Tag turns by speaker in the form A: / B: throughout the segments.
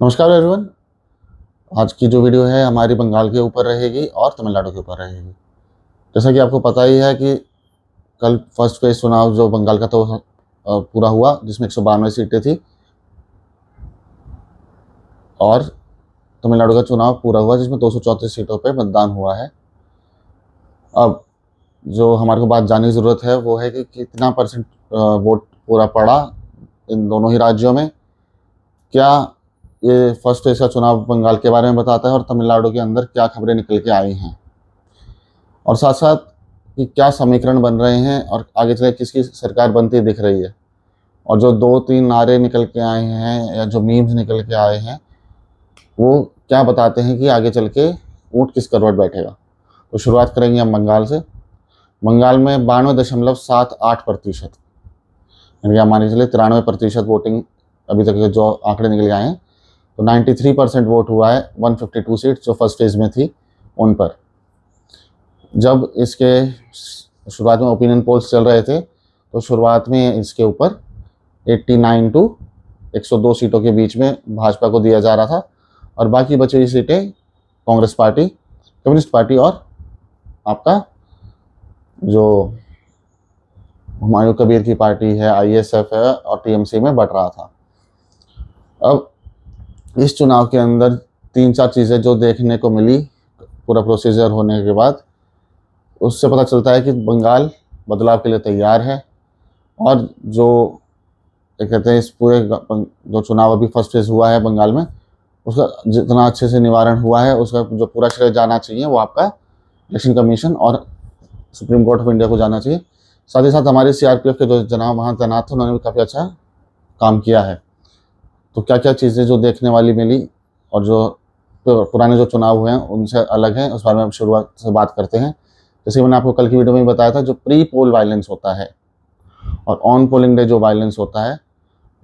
A: नमस्कार एवरीवन। आज की जो वीडियो है हमारी बंगाल के ऊपर रहेगी और तमिलनाडु के ऊपर रहेगी। जैसा कि आपको पता ही है कि कल फर्स्ट फेज चुनाव जो बंगाल का तो पूरा हुआ, जिसमें 192 सीटें थी, और तमिलनाडु का चुनाव पूरा हुआ जिसमें 234 सीटों पे मतदान हुआ है। अब जो हमारे को बात जानने की ज़रूरत है वो है कि कितना परसेंट वोट पूरा पड़ा इन दोनों ही राज्यों में। क्या ये फर्स्ट फेज का चुनाव बंगाल के बारे में बताता है और तमिलनाडु के अंदर क्या खबरें निकल के आई हैं, और साथ साथ कि क्या समीकरण बन रहे हैं और आगे चले किसकी सरकार बनती दिख रही है। और जो 2-3 नारे निकल के आए हैं या जो मीम्स निकल के आए हैं वो क्या बताते हैं कि आगे चल के ऊँट किस करवट बैठेगा। तो शुरुआत करेंगे हम बंगाल से। बंगाल में 92.78%, यानी आप मान के चलिए 93% वोटिंग अभी तक के जो आंकड़े निकल के आए हैं। तो 93% वोट हुआ है 152 सीट जो फर्स्ट फेज में थी उन पर। जब इसके शुरुआत में ओपिनियन पोल्स चल रहे थे तो शुरुआत में इसके ऊपर 89 टू 102 सीटों के बीच में भाजपा को दिया जा रहा था, और बाकी बची हुई सीटें कांग्रेस पार्टी, कम्युनिस्ट पार्टी और आपका जो हुमायूं कबीर की पार्टी है, आईएसएफ है, और टीएमसी में बट रहा था। अब इस चुनाव के अंदर 3-4 चीज़ें जो देखने को मिली पूरा प्रोसीजर होने के बाद, उससे पता चलता है कि बंगाल बदलाव के लिए तैयार है। और जो कहते हैं इस पूरे जो चुनाव अभी फर्स्ट फेज हुआ है बंगाल में, उसका जितना अच्छे से निवारण हुआ है उसका जो पूरा श्रेय जाना चाहिए वो आपका इलेक्शन कमीशन और सुप्रीम कोर्ट ऑफ इंडिया को जाना चाहिए। साथ ही साथ हमारे सीआरपीएफ के जो जनाब वहाँ तैनात थे उन्होंने भी काफ़ी अच्छा काम किया है। तो क्या क्या चीज़ें जो देखने वाली मिली और जो पुराने जो चुनाव हुए हैं उनसे अलग हैं, उस बारे में हम शुरुआत से बात करते हैं। जैसे मैंने आपको कल की वीडियो में बताया था, जो प्री पोल वायलेंस होता है और ऑन पोलिंग डे जो वायलेंस होता है,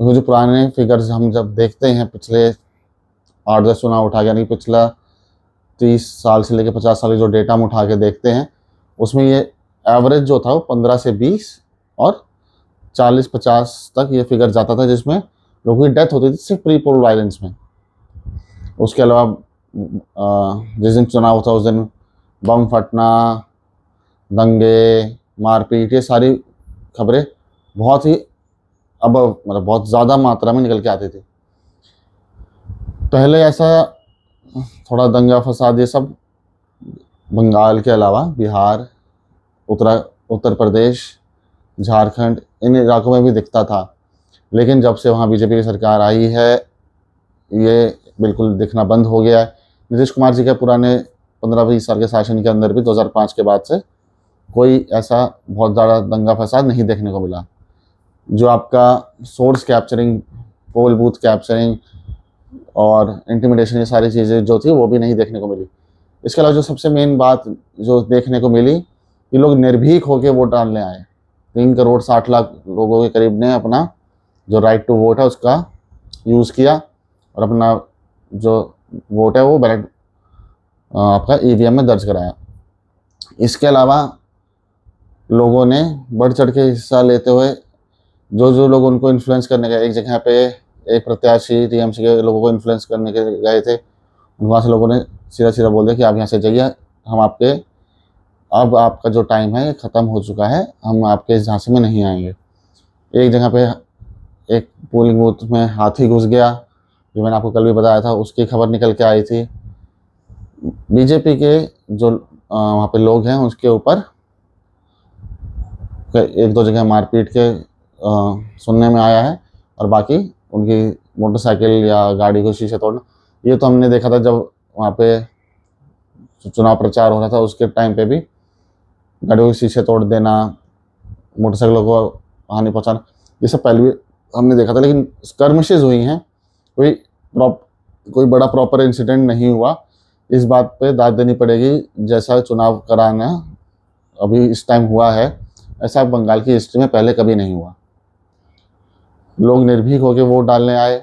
A: उसमें जो पुराने फिगर्स हम जब देखते हैं पिछले 8-10 चुनाव उठा के, यानी पिछला 30 साल से लेकर 50 साल के जो डेटा हम उठा के देखते हैं, उसमें ये एवरेज जो था वो 15 से 20 और 40-50 तक ये फिगर जाता था, जिसमें लोगों की डेथ होती थी सिर्फ प्री पोल वायलेंस में। उसके अलावा जिस दिन चुनाव था उस दिन बम फटना, दंगे, मारपीट, ये सारी खबरें बहुत ही मतलब बहुत ज़्यादा मात्रा में निकल के आती थी। पहले ऐसा थोड़ा दंगा फसाद ये सब बंगाल के अलावा बिहार, उत्तर प्रदेश, झारखंड, इन इलाकों में भी दिखता था, लेकिन जब से वहाँ बीजेपी की सरकार आई है ये बिल्कुल दिखना बंद हो गया है। नीतीश कुमार जी के पुराने 15-20 साल के शासन के अंदर भी 2005 के बाद से कोई ऐसा बहुत ज़्यादा दंगा फसाद नहीं देखने को मिला। जो आपका सोर्स कैप्चरिंग, पोल बूथ कैप्चरिंग और इंटिमिडेशन, ये सारी चीज़ें जो थी वो भी नहीं देखने को मिली। इसके अलावा जो सबसे मेन बात जो देखने को मिली कि लोग निर्भीक होकर वोट डालने आए। 3 करोड़ 60 लाख लोगों के करीब ने अपना जो राइट टू वोट है उसका यूज़ किया और अपना जो वोट है वो बैलेट आपका ईवीएम में दर्ज कराया। इसके अलावा लोगों ने बढ़ चढ़ के हिस्सा लेते हुए जो लोग उनको इन्फ्लुएंस करने गए, एक जगह पे एक प्रत्याशी टीएमसी के लोगों को इन्फ्लुएंस करने के गए थे, वहाँ से लोगों ने सीधा बोल दिया कि आप यहाँ से जाइए, हम अब आपका जो टाइम है ये ख़त्म हो चुका है, हम आपके इस झांसे में नहीं आएंगे। एक जगह पे एक पोलिंग बूथ में हाथी घुस गया, जो मैंने आपको कल भी बताया था, उसकी खबर निकल के आई थी। बीजेपी के जो वहाँ पे लोग हैं उसके ऊपर 1-2 जगह मारपीट के सुनने में आया है, और बाकी उनकी मोटरसाइकिल या गाड़ी को शीशे तोड़ना, ये तो हमने देखा था जब वहाँ पे चुनाव प्रचार हो रहा था, उसके टाइम पे भी गाड़ियों के शीशे तोड़ देना, मोटरसाइकिलों को हानि पहुँचाना, ये सब पहले भी हमने देखा था। लेकिन स्कर्मिशेस हुई हैं, कोई बड़ा प्रॉपर इंसिडेंट नहीं हुआ। इस बात पे दाद देनी पड़ेगी, जैसा चुनाव कराना अभी इस टाइम हुआ है ऐसा बंगाल की हिस्ट्री में पहले कभी नहीं हुआ। लोग निर्भीक होकर वोट डालने आए,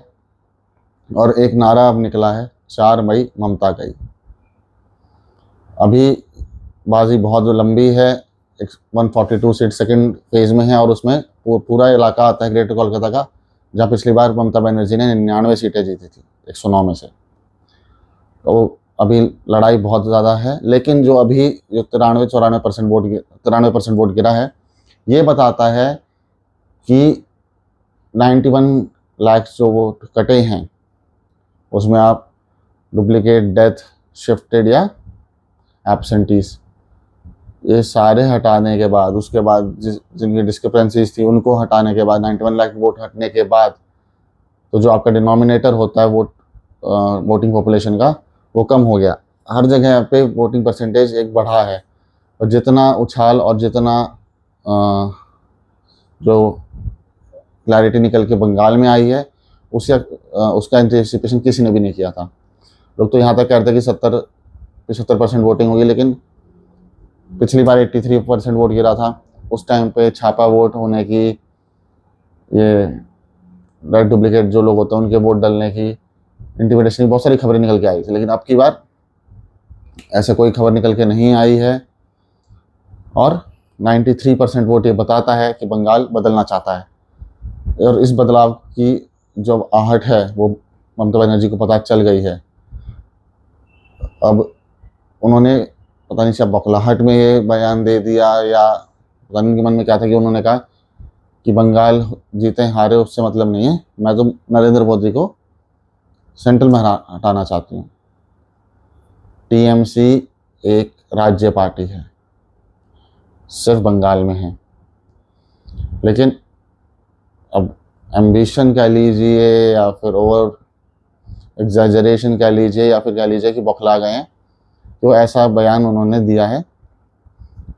A: और एक नारा अब निकला है, 4 मई ममता गई। अभी बाजी बहुत लंबी है, 142 सीट सेकंड फेज में है, और उसमें पूरा इलाका आता है ग्रेटर कोलकाता का, जहाँ पिछली बार ममता बनर्जी ने 99 सीटें जीती थी। 109 में से। तो अभी लड़ाई बहुत ज़्यादा है, लेकिन जो अभी जो 93-94% वोट गिरा है, ये बताता है कि 91 लाख जो वोट कटे हैं उसमें आप डुप्लीकेट, डेथ, शिफ्टेड या एब्सेंटीज, ये सारे हटाने के बाद, उसके बाद जिनकी डिस्क्रिपेंसीज थी उनको हटाने के बाद, 91 लाख वोट हटने के बाद, तो जो आपका डिनोमिनेटर होता है वोटिंग पॉपुलेशन का, वो कम हो गया। हर जगह पे वोटिंग परसेंटेज एक बढ़ा है, और जितना उछाल और जितना जो क्लैरिटी निकल के बंगाल में आई है, उसका एंटिसिपेशन किसी ने भी नहीं किया था। लोग तो यहाँ तक कहते हैं कि 70-75% वोटिंग होगी, लेकिन पिछली बार 83% वोट गिरा था। उस टाइम पे छापा वोट होने की, ये रेड डुप्लीकेट जो लोग होते हैं उनके वोट डलने की, इंटिमिडेशन की बहुत सारी खबरें निकल के आई थी, लेकिन अब की बार ऐसे कोई खबर निकल के नहीं आई है। और 93% वोट ये बताता है कि बंगाल बदलना चाहता है, और इस बदलाव की जो आहट है वो ममता बनर्जी को पता चल गई है। अब उन्होंने पता नहीं शायद बौखलाहट में ये बयान दे दिया, या पता नहीं उनके मन में क्या था, कि उन्होंने कहा कि बंगाल जीते हारे उससे मतलब नहीं है, मैं तो नरेंद्र मोदी को सेंट्रल में हटाना चाहती हूँ। टीएमसी एक राज्य पार्टी है, सिर्फ बंगाल में है, लेकिन अब एम्बिशन कह लीजिए या फिर ओवर एग्जैजरेशन कह लीजिए, या फिर कह लीजिए कि बौखला गए हैं, तो ऐसा बयान उन्होंने दिया है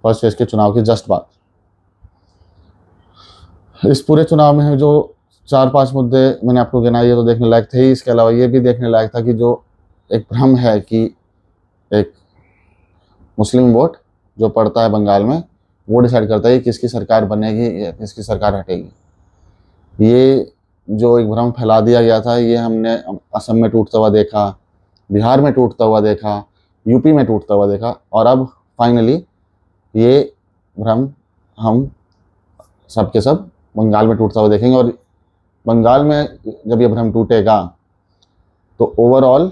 A: फर्स्ट फेज के चुनाव के जस्ट बाद। इस पूरे चुनाव में जो 4-5 मुद्दे मैंने आपको गिनाए, ये तो देखने लायक थे ही। इसके अलावा ये भी देखने लायक था कि जो एक भ्रम है कि एक मुस्लिम वोट जो पड़ता है बंगाल में, वो डिसाइड करता है कि किसकी सरकार बनेगी या किसकी सरकार हटेगी। ये जो एक भ्रम फैला दिया गया था, ये हमने असम में टूटता हुआ देखा, बिहार में टूटता हुआ देखा, यूपी में टूटता हुआ देखा, और अब फाइनली ये भ्रम हम सब के सब बंगाल में टूटता हुआ देखेंगे। और बंगाल में जब ये भ्रम टूटेगा तो ओवरऑल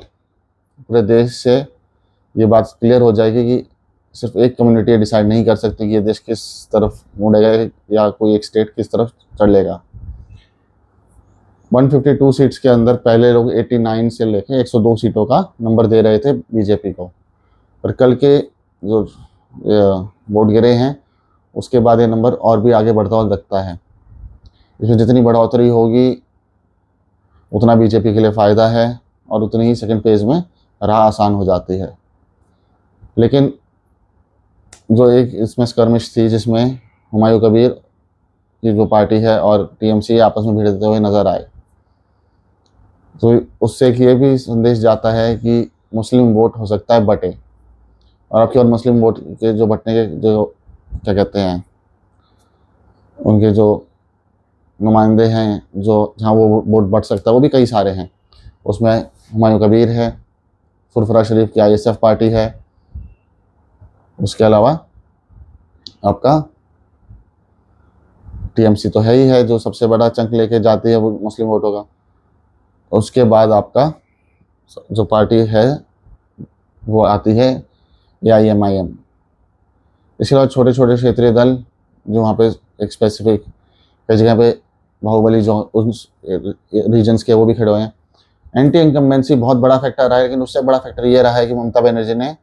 A: पूरे देश से ये बात क्लियर हो जाएगी कि सिर्फ एक कम्युनिटी डिसाइड नहीं कर सकती कि ये देश किस तरफ मुड़ेगा या कोई एक स्टेट किस तरफ चलेगा। 152 सीट्स के अंदर पहले लोग 89 से लेके 102 सीटों का नंबर दे रहे थे बीजेपी को, पर कल के जो वोट गिरे हैं उसके बाद ये नंबर और भी आगे बढ़ता हुआ लगता है। इसमें जितनी बढ़ोतरी होगी उतना बीजेपी के लिए फ़ायदा है, और उतनी ही सेकंड फेज में राह आसान हो जाती है। लेकिन जो एक इसमें स्कर्मिश थी जिसमें हुमायूं कबीर की जो पार्टी है और टीएमसी आपस में भिड़ते हुए नजर आए, तो उससे एक ये भी संदेश जाता है कि मुस्लिम वोट हो सकता है बटे, और आपके और मुस्लिम वोट के जो बटने के जो क्या कहते हैं उनके जो नुमाइंदे हैं, जो जहाँ वो वोट बढ़ सकता है, वो भी कई सारे हैं। उसमें हुमायूं कबीर है, फुरफुरा शरीफ की आईएसएफ पार्टी है, उसके अलावा आपका टीएमसी तो है ही है जो सबसे बड़ा चंक लेके जाती है वो मुस्लिम वोटों का। उसके बाद आपका जो पार्टी है वो आती है AIMIM। इसके अलावा छोटे छोटे क्षेत्रीय दल जो वहाँ पे एक स्पेसिफिक कई जगह पे बाहुबली जो उस रीजन्स के वो भी खड़े हुए हैं। एंटी इनकम्बेंसी बहुत बड़ा फैक्टर रहा है, लेकिन उससे बड़ा फैक्टर ये रहा है कि ममता बनर्जी ने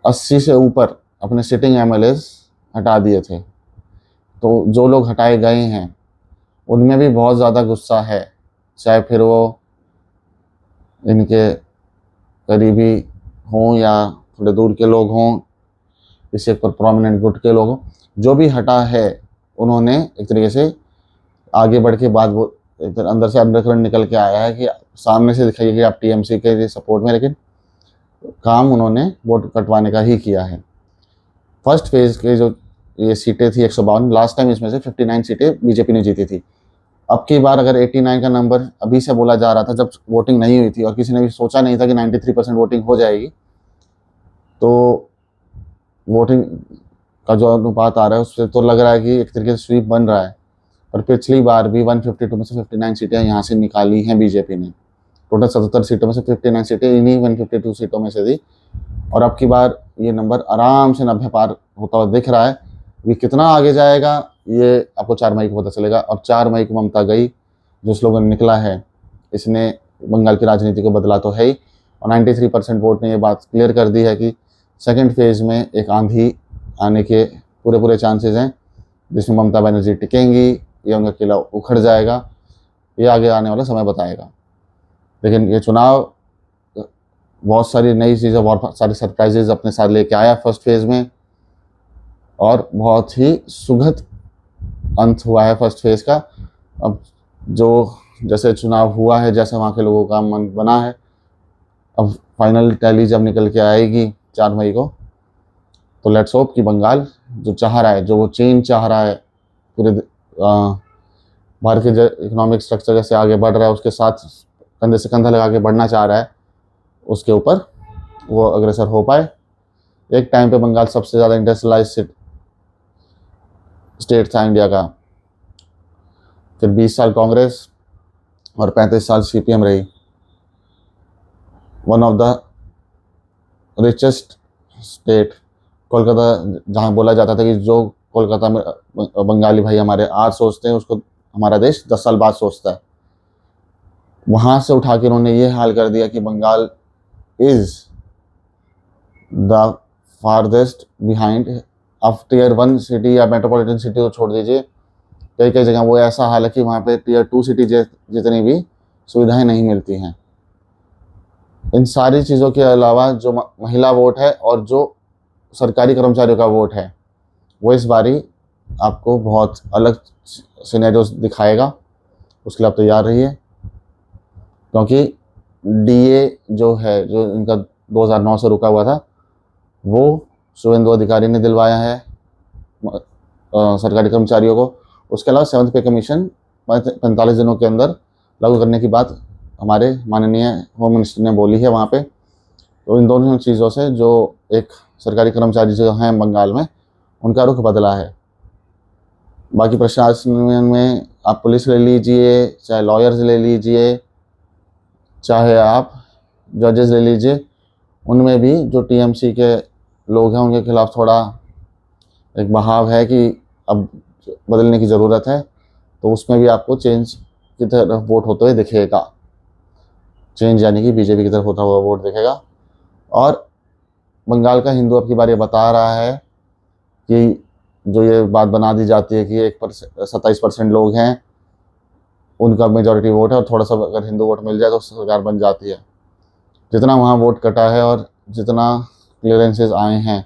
A: 80 से ऊपर अपने सिटिंग MLAs हटा दिए थे। तो जो लोग हटाए गए हैं उनमें भी बहुत ज़्यादा गुस्सा है, चाहे फिर वो इनके करीबी हों या थोड़े दूर के लोग हों, किसी पर प्रोमिनेंट गुट के लोग हों। जो भी हटा है उन्होंने एक तरीके से आगे बढ़ के बाद वो इधर अंदर से अंडरकरंट निकल के आया है कि सामने से दिखाइए कि आप टीएमसी के सपोर्ट में, लेकिन काम उन्होंने वोट कटवाने का ही किया है। फर्स्ट फेज के जो ये सीटें थी 152, लास्ट टाइम इसमें से 59 सीटें बीजेपी ने जीती थी। अब की बार अगर 89 का नंबर अभी से बोला जा रहा था जब वोटिंग नहीं हुई थी और किसी ने भी सोचा नहीं था कि 93% वोटिंग हो जाएगी, तो वोटिंग का जो अनुपात आ रहा है उससे तो लग रहा है कि एक तरीके से स्वीप बन रहा है। पर पिछली बार भी 152 में से 59 सीटें यहाँ से निकाली हैं बीजेपी ने, टोटल 77 सीटों में से 59 सीटें इन्हीं 152 सीटों में से थी। और अब की बार ये नंबर आराम से 90 पार होता हुआ दिख रहा है। ये कितना आगे जाएगा ये आपको 4 मई को पता चलेगा। और 4 मई को ममता गई जो स्लोगन निकला है, इसने बंगाल की राजनीति को बदला तो है ही। और 93% वोट ने ये बात क्लियर कर दी है कि सेकंड फेज में एक आंधी आने के पूरे चांसेस हैं, जिसमें ममता बनर्जी टिकेंगी या उनका किला उखड़ जाएगा, ये आगे आने वाला समय बताएगा। लेकिन ये चुनाव बहुत सारी नई चीज़ें, बहुत सारे सरप्राइजेज अपने साथ लेके आया फर्स्ट फेज में, और बहुत ही सुखद अंत हुआ है फर्स्ट फेज का। अब जो जैसे चुनाव हुआ है, जैसे वहाँ के लोगों का मन बना है, अब फाइनल टैली जब निकल के आएगी 4 मई को, तो लेट्स होप कि बंगाल जो चाह रहा है, जो वो चेंज चाह रहा है, पूरे भारत के इकोनॉमिक स्ट्रक्चर जैसे आगे बढ़ रहा है उसके साथ कंधे से कंधा लगा के बढ़ना चाह रहा है, उसके ऊपर वो अग्रसर हो पाए। एक टाइम पे बंगाल सबसे ज़्यादा इंडस्ट्रियलाइज स्टेट था इंडिया का, फिर 20 साल कांग्रेस और 35 साल सीपीएम रही। One of the richest state Kolkata, जहाँ बोला जाता था कि जो कोलकाता में बंगाली भाई हमारे आज सोचते हैं, उसको हमारा देश 10 साल बाद सोचता है। वहाँ से उठा के उन्होंने ये हाल कर दिया कि Bengal is the farthest behind. अब टियर 1 सिटी या मेट्रोपॉलिटन सिटी को छोड़ दीजिए, कई कई जगह वो ऐसा हाल है कि वहाँ पे टियर 2 सिटी जितनी भी सुविधाएं नहीं मिलती हैं। इन सारी चीज़ों के अलावा जो महिला वोट है और जो सरकारी कर्मचारियों का वोट है, वो इस बारी आपको बहुत अलग सिनेरियोस दिखाएगा। उसके लिए आप तैयार रहिए, क्योंकि डीए जो है, जो इनका 2009 से रुका हुआ था, वो शुभेंदु अधिकारी ने दिलवाया है सरकारी कर्मचारियों को। उसके अलावा 7th पे कमीशन 45 दिनों के अंदर लागू करने की बात हमारे माननीय होम मिनिस्टर ने बोली है वहाँ पे। तो इन दोनों चीज़ों से जो एक सरकारी कर्मचारी जो हैं बंगाल में, उनका रुख बदला है। बाकी प्रशासन में आप पुलिस ले लीजिए, चाहे लॉयर्स ले लीजिए, चाहे आप जजेस ले लीजिए, उनमें भी जो टीएमसी के लोग हैं उनके खिलाफ थोड़ा एक बहाव है कि अब बदलने की ज़रूरत है। तो उसमें भी आपको चेंज की तरफ वोट होते हुए दिखेगा, चेंज यानी कि बीजेपी की तरफ होता हुआ वोट दिखेगा। और बंगाल का हिंदू अब की बार ये बता रहा है कि जो ये बात बना दी जाती है कि 27% लोग हैं, उनका मेजॉरिटी वोट है और थोड़ा सा अगर हिंदू वोट मिल जाए तो सरकार बन जाती है। जितना वहाँ वोट कटा है और जितना क्लियरेंसेस आए हैं,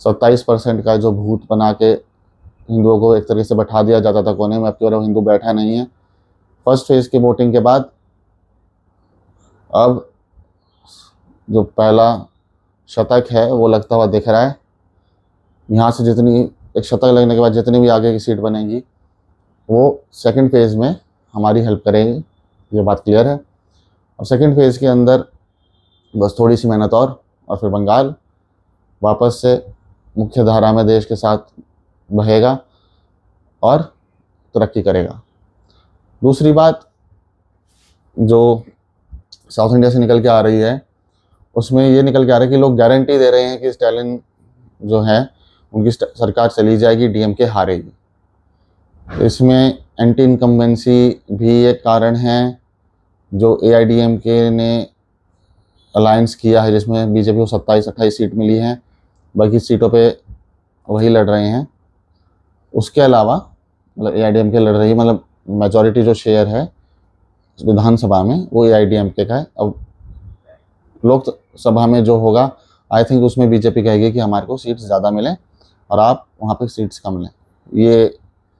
A: 27% का जो भूत बना के हिंदुओं को एक तरीके से बैठा दिया जाता था कोने में, अब की बार हिंदू बैठा नहीं है। फर्स्ट फेज की वोटिंग के बाद अब जो पहला शतक है वो लगता हुआ दिख रहा है। यहाँ से जितनी एक शतक लगने के बाद जितनी भी आगे की सीट बनेगी वो सेकंड फेज़ में हमारी हेल्प करेगी, ये बात क्लियर है। और सेकंड फेज़ के अंदर बस थोड़ी सी मेहनत और फिर बंगाल वापस से मुख्य धारा में देश के साथ बहेगा और तरक्की करेगा। दूसरी बात जो साउथ इंडिया से निकल के आ रही है, उसमें ये निकल के आ रहा है कि लोग गारंटी दे रहे हैं कि स्टालिन जो है उनकी सरकार चली जाएगी, डीएमके हारेगी। इसमें एंटी इनकम्बेंसी भी एक कारण है। जो एआईडीएमके ने अलायंस किया है, जिसमें बीजेपी को 27-28 सीट मिली हैं, बाकी सीटों पे वही लड़ रहे हैं। उसके अलावा मतलब एआईडीएमके लड़ रही है, मतलब मेजॉरिटी जो शेयर है विधानसभा में वो एआईडीएमके का है। अब लोकसभा में जो होगा, आई थिंक उसमें बीजेपी कहेगी कि हमारे को सीट्स ज़्यादा मिलें और आप वहाँ पे सीट्स कम लें। ये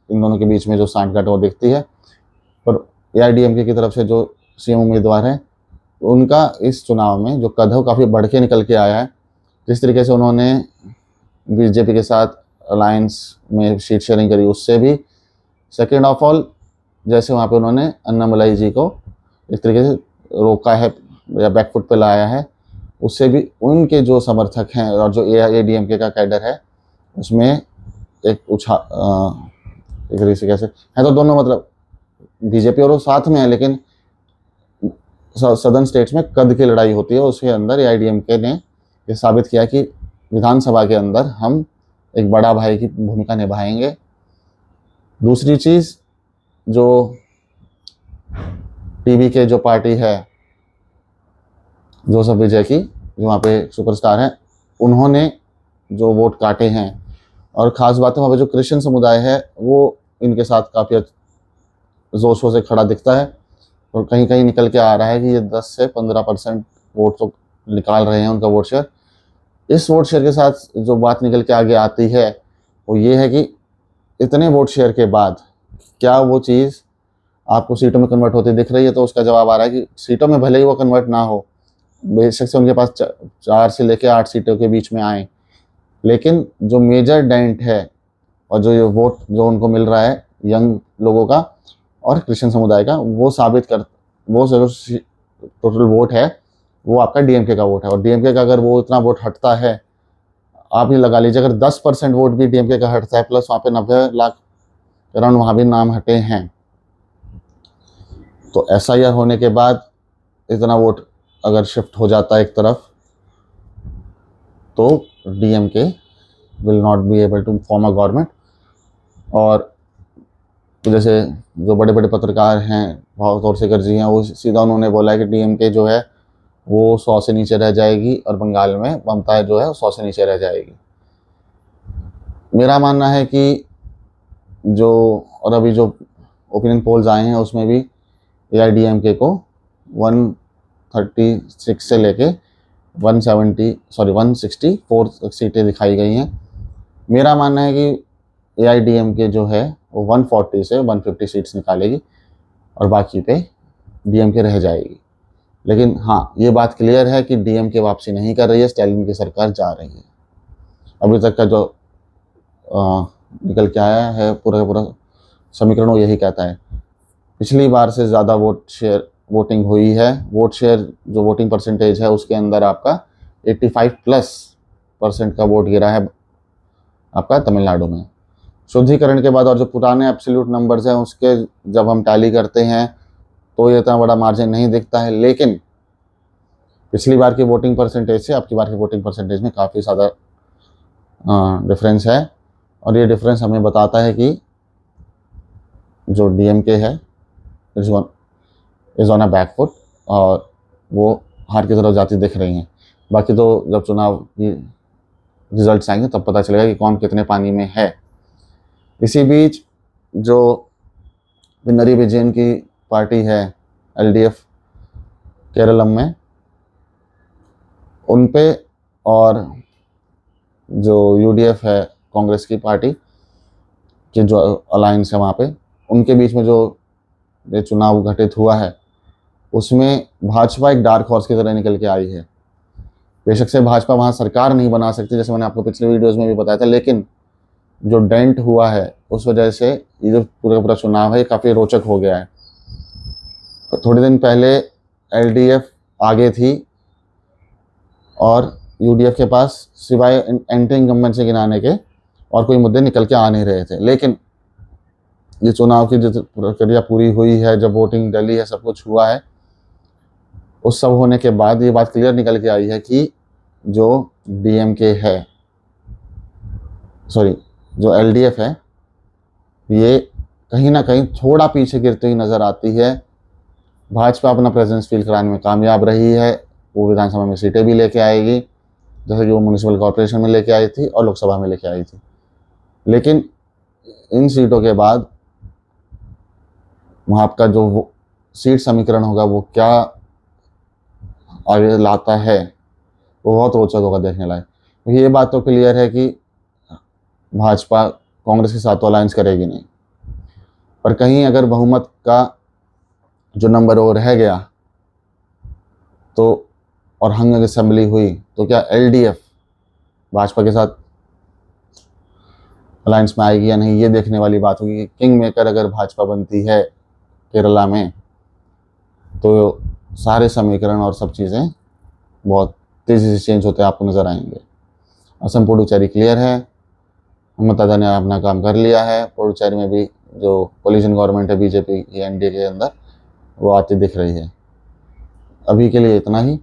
A: इन दोनों के बीच में जो सांठगांठ वो दिखती है। पर एआईडीएमके की तरफ से जो सीएम उम्मीदवार हैं, उनका इस चुनाव में जो कद है वो काफ़ी बढ़ के निकल के आया है। जिस तरीके से उन्होंने बीजेपी के साथ अलायंस में सीट शेयरिंग करी, उससे भी सेकेंड ऑफ ऑल जैसे वहाँ पे उन्होंने अन्नामलाई जी को एक तरीके से रोका है या बैकफुट पे लाया है, उससे भी उनके जो समर्थक हैं और जो एआईडीएमके का कैडर है उसमें एक एक तरीके से कैसे है, तो दोनों मतलब बीजेपी और वो साथ में है, लेकिन सदर्न स्टेट्स में कद की लड़ाई होती है, उसके अंदर एआईडीएमके ने ये साबित किया कि विधानसभा के अंदर हम एक बड़ा भाई की भूमिका निभाएंगे। दूसरी चीज़, जो टीवी के जो पार्टी है जोसेफ विजय की, जो वहाँ पे सुपरस्टार हैं, उन्होंने जो वोट काटे हैं, और ख़ास बात है वहाँ पे जो क्रिश्चियन समुदाय है वो इनके साथ काफ़ी जोर शोर से खड़ा दिखता है, और कहीं कहीं निकल के आ रहा है कि ये 10 से 15% वोट तो निकाल रहे हैं उनका वोट शेयर। इस वोट शेयर के साथ जो बात निकल के आगे आती है वो ये है कि इतने वोट शेयर के बाद क्या वो चीज़ आपको सीटों में कन्वर्ट होती दिख रही है? तो उसका जवाब आ रहा है कि सीटों में भले ही वो कन्वर्ट ना हो, बेशक से उनके पास 4 से लेकर 8 सीटों के बीच में आए, लेकिन जो मेजर डेंट है और जो ये वोट जो उनको मिल रहा है यंग लोगों का और क्रिश्चियन समुदाय का, वो साबित कर, वो जो टोटल वोट है वो आपका डीएमके का वोट है। और डीएमके का अगर वो इतना वोट हटता है, आप ये लगा लीजिए अगर 10% वोट भी डीएमके का हटता है, प्लस वहाँ पे 90 लाख अराउंड वहाँ भी नाम हटे हैं, तो एसआईआर होने के बाद इतना वोट अगर शिफ्ट हो जाता है एक तरफ, तो DMK will not be able to form a government. और जैसे जो बड़े बड़े पत्रकार हैं, भाव तौरसेकर जी हैं, वो सीधा उन्होंने बोला है कि डीएमके जो है वो 100 से नीचे रह जाएगी और बंगाल में ममता जो है 100 से नीचे रह जाएगी। मेरा मानना है कि जो और अभी जो ओपिनियन पोल्स आए हैं उसमें भी एआईडीएमके को 136 से लेके 164 सीटें दिखाई गई हैं। मेरा मानना है कि एआईडीएमके जो है वो 140 से 150 सीट्स निकालेगी और बाकी पे डीएमके रह जाएगी। लेकिन हाँ, ये बात क्लियर है कि डीएमके वापसी नहीं कर रही है, स्टैलिन की सरकार जा रही है। अभी तक का जो निकल के आया है पूरा का पूरा समीकरण वो यही कहता है। पिछली बार से ज़्यादा वोटिंग हुई है। वोट शेयर जो वोटिंग परसेंटेज है उसके अंदर आपका 85+% का वोट गिरा है आपका तमिलनाडु में। शुद्धिकरण के बाद और जो पुराने एब्सोल्यूट नंबर्स हैं उसके जब हम टैली करते हैं तो ये इतना बड़ा मार्जिन नहीं दिखता है, लेकिन पिछली बार की वोटिंग परसेंटेज से आपकी बार की वोटिंग परसेंटेज में काफ़ी ज़्यादा डिफरेंस है। और ये डिफरेंस हमें बताता है कि जो डीएमके है is on a back foot और वो हार की तरफ जाती दिख रही हैं। बाकी तो जब चुनाव की रिजल्ट्स आएंगे तब पता चलेगा कि कौन कितने पानी में है। इसी बीच जो पिनरी विजयन की पार्टी है एलडीएफ केरलम में, उन पे और जो यूडीएफ है कांग्रेस की पार्टी के जो अलायंस है वहाँ पे, उनके बीच में जो ये चुनाव घटित हुआ है उसमें भाजपा एक डार्क हॉर्स की तरह निकल के आई है। बेशक से भाजपा वहाँ सरकार नहीं बना सकती, जैसे मैंने आपको पिछले वीडियोज़ में भी बताया था, लेकिन जो डेंट हुआ है उस वजह से ये जो पूरा पूरा चुनाव है ये काफ़ी रोचक हो गया है। तो थोड़े दिन पहले एलडीएफ आगे थी और यूडीएफ के पास सिवाय एंटी इनकम्बेंसी गिनाने के और कोई मुद्दे निकल के आ नहीं रहे थे। लेकिन ये चुनाव की जो प्रक्रिया पूरी हुई है, जब वोटिंग डली है, सब कुछ हुआ है, उस सब होने के बाद ये बात क्लियर निकल के आई है कि जो डीएमके है, सॉरी जो एलडीएफ है, ये कहीं ना कहीं थोड़ा पीछे गिरती हुई नज़र आती है। भाजपा अपना प्रेजेंस फील कराने में कामयाब रही है, वो विधानसभा में सीटें भी लेके आएगी जैसे कि वो म्यूनिसिपल कॉर्पोरेशन में लेके आई थी और लोकसभा में लेके आई थी। लेकिन इन सीटों के बाद वहाँ का जो सीट समीकरण होगा वो क्या आगे लाता है वो बहुत रोचक होगा देखने लायक। क्योंकि ये बात तो क्लियर है कि भाजपा कांग्रेस के साथ तो अलायंस करेगी नहीं, पर कहीं अगर बहुमत का जो नंबर वो रह गया तो और हंग असेंबली हुई तो क्या एलडीएफ भाजपा के साथ अलायंस में आएगी या नहीं, ये देखने वाली बात होगी। कि किंग मेकर अगर भाजपा बनती है केरला में तो सारे समीकरण और सब चीज़ें बहुत तेज़ी से चेंज होते आपको नज़र आएंगे। असम पुडुचेरी क्लियर है, ममता ने अपना काम कर लिया है। पुडुचेरी में भी जो कोलिशन गवर्नमेंट है बीजेपी की एनडीए के अंदर वो आती दिख रही है। अभी के लिए इतना ही।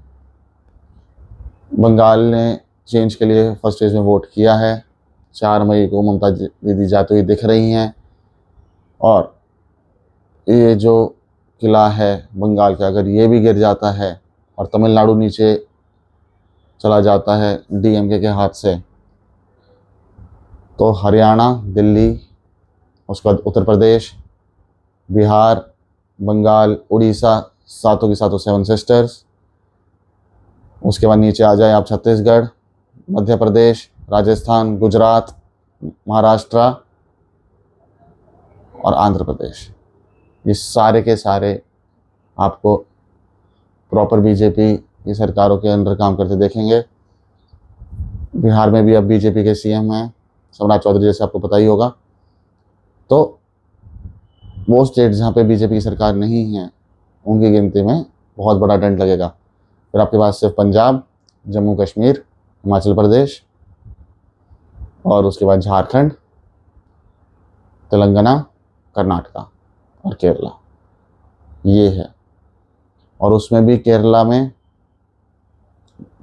A: बंगाल ने चेंज के लिए फर्स्ट फेज में वोट किया है। 4 मई को ममता दीदी जाती हुई दिख रही हैं। और ये जो किला है बंगाल का, अगर ये भी गिर जाता है और तमिलनाडु नीचे चला जाता है डीएमके के हाथ से, तो हरियाणा, दिल्ली, उसके बाद उत्तर प्रदेश, बिहार, बंगाल, उड़ीसा, सातों की सातों 7 सिस्टर्स। उसके बाद नीचे आ जाए आप छत्तीसगढ़, मध्य प्रदेश, राजस्थान, गुजरात, महाराष्ट्र और आंध्र प्रदेश। ये सारे के सारे आपको प्रॉपर बीजेपी की सरकारों के अंदर काम करते देखेंगे। बिहार में भी अब बीजेपी के सीएम हैं सम्राट चौधरी, जैसे आपको पता ही होगा। तो वो स्टेट जहाँ पे बीजेपी की सरकार नहीं है उनकी गिनती में बहुत बड़ा डंड लगेगा। फिर आपके पास सिर्फ पंजाब, जम्मू कश्मीर, हिमाचल प्रदेश और उसके बाद झारखंड, तेलंगाना, कर्नाटका और केरला, ये है। और उसमें भी केरला में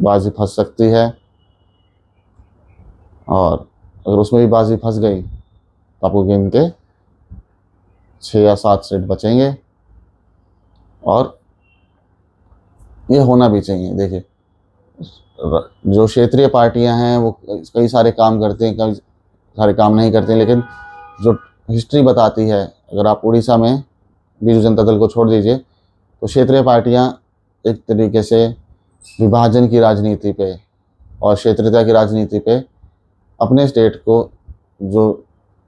A: बाजी फंस सकती है, और अगर उसमें भी बाजी फंस गई तो आपको गिन के 6 या 7 सीट बचेंगे। और ये होना भी चाहिए। देखिए, जो क्षेत्रीय पार्टियां हैं वो कई सारे काम करते हैं, कई सारे काम नहीं करते हैं, लेकिन जो हिस्ट्री बताती है, अगर आप उड़ीसा में बीजू जनता दल को छोड़ दीजिए, तो क्षेत्रीय पार्टियां एक तरीके से विभाजन की राजनीति पे और क्षेत्रीयता की राजनीति पे अपने स्टेट को जो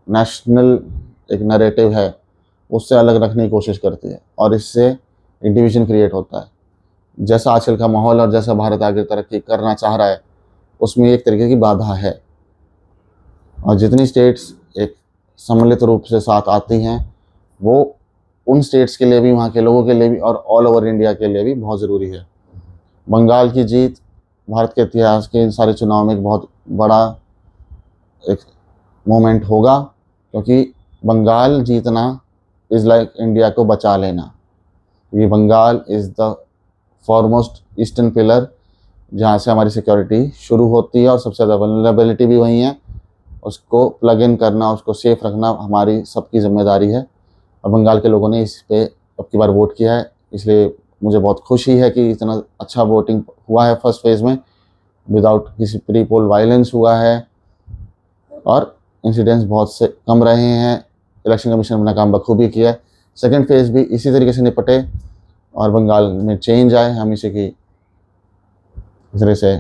A: नेशनल एक नैरेटिव है उससे अलग रखने की कोशिश करती है, और इससे एक डिवीजन क्रिएट होता है। जैसा आजकल का माहौल और जैसा भारत आगे तरक्की करना चाह रहा है उसमें एक तरीके की बाधा है। और जितनी स्टेट्स एक सम्मिलित रूप से साथ आती हैं वो उन स्टेट्स के लिए भी, वहाँ के लोगों के लिए भी और ऑल ओवर इंडिया के लिए भी बहुत ज़रूरी है। बंगाल की जीत भारत के इतिहास के इन सारे चुनाव में एक बहुत बड़ा एक मोमेंट होगा, क्योंकि बंगाल जीतना इज़ लाइक इंडिया को बचा लेना। ये Bengal is the foremost eastern pillar जहाँ से हमारी सिक्योरिटी शुरू होती है, और सबसे ज़्यादा वल्नरेबिलिटी भी वहीं है। उसको प्लग इन करना, उसको सेफ रखना हमारी सबकी जिम्मेदारी है। और बंगाल के लोगों ने इस पे अब की बार वोट किया है, इसलिए मुझे बहुत खुशी है कि इतना अच्छा वोटिंग हुआ है फर्स्ट फेज़ में, विदाउट किसी प्री पोल वायलेंस हुआ है, और इंसिडेंट्स बहुत से कम रहे हैं। इलेक्शन कमीशन ने अपना काम बखूबी किया है। सेकेंड फेज़ भी इसी तरीके से निपटे और बंगाल में चेंज आए, हम इसी की तरह से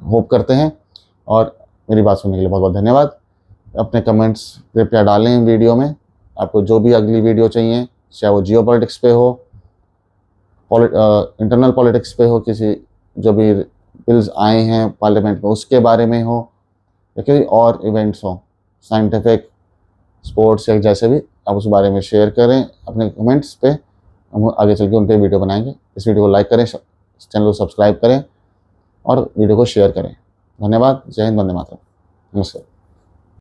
A: होप करते हैं। और मेरी बात सुनने के लिए बहुत बहुत धन्यवाद। अपने कमेंट्स कृपया डालें वीडियो में। आपको जो भी अगली वीडियो चाहिए, चाहे वो जियो पॉलिटिक्स पे हो, इंटरनल पॉलिटिक्स पे हो, किसी जो भी बिल्स आए हैं पार्लियामेंट में उसके बारे में हो, या कोई और इवेंट्स हो, साइंटिफिक, स्पोर्ट्स या जैसे भी, आप उस बारे में शेयर करें अपने कमेंट्स पे। हम आगे चल के उन पर वीडियो बनाएंगे। इस वीडियो को लाइक करें, चैनल को सब्सक्राइब करें और वीडियो को शेयर करें। धन्यवाद। जय हिंद, वंदे मातरम। नमस्कार।